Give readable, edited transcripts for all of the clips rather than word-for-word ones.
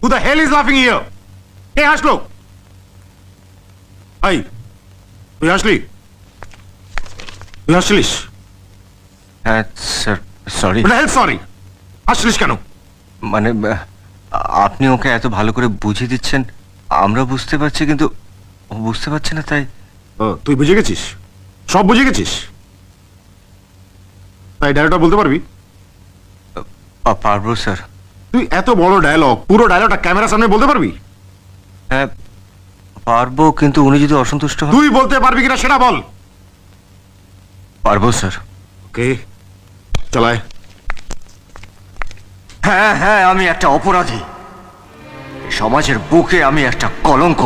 Who the hell is laughing here? কে হাসলো? এই, তুই হাসলি? তুই হাসলিস? হ্যাঁ স্যার, সরি। সরি, হাসলিস কেন? মানে আপনি ওকে এত ভালো করে বুঝিয়ে দিচ্ছেন, আমরা বুঝতে পারছি, কিন্তু ও বুঝতে পারছে না, তাই। তুই বুঝে গেছিস? সব বুঝে গেছিস? তাই ডায়লগটা বলতে পারবি? পারবো স্যার। তুই এত বড় ডায়লগ, পুরো ডায়লগটা ক্যামেরার সামনে বলতে পারবি? হ্যাঁ পারবো, কিন্তু উনি যদি অসন্তুষ্ট হন। তুই বলতে পারবি কিনা সেটা বল। পারবো স্যার। ওকে, চালায়। হ্যাঁ হ্যাঁ, আমি একটা অপরাধী, সমাজের বুকে আমি একটা কলঙ্ক।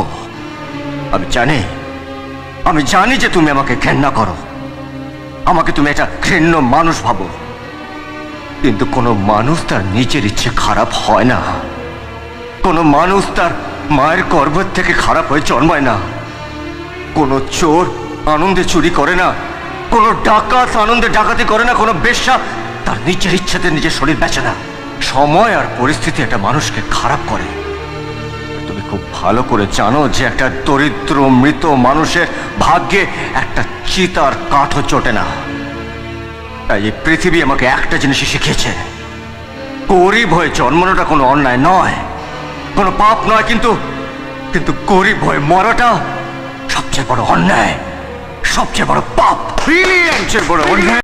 আমি জানি যে তুমি আমাকে ঘেন্না করো, আমাকে তুমি একটা ঘৃণ্য মানুষ ভাবো, কিন্তু কোনো মানুষ তার নিজের ইচ্ছে খারাপ হয় না। কোনো মানুষ তার মায়ের গর্ভের থেকে খারাপ হয়ে জন্মায় না। কোনো চোর আনন্দে চুরি করে না, কোনো ডাকাত আনন্দে ডাকাতি করে না, কোনো বেশ্যা তার নিজের ইচ্ছাতে নিজের শরীর বেচে না। সময় আর পরিস্থিতি একটা মানুষকে খারাপ করে। তুমি খুব ভালো করে জানো যে একটা দরিদ্র মৃত মানুষের ভাগ্যে একটা চিতার কাঠও চটে না। তাই এই পৃথিবী আমাকে একটা জিনিসই শিখিয়েছে, গরিব হয়ে জন্মানোটা কোনো অন্যায় নয়, কোনো পাপ নয়, কিন্তু কিন্তু গরিব হয়ে মরাটা সবচেয়ে বড় অন্যায়, সবচেয়ে বড় পাপ, সবচেয়ে বড় অন্যায়।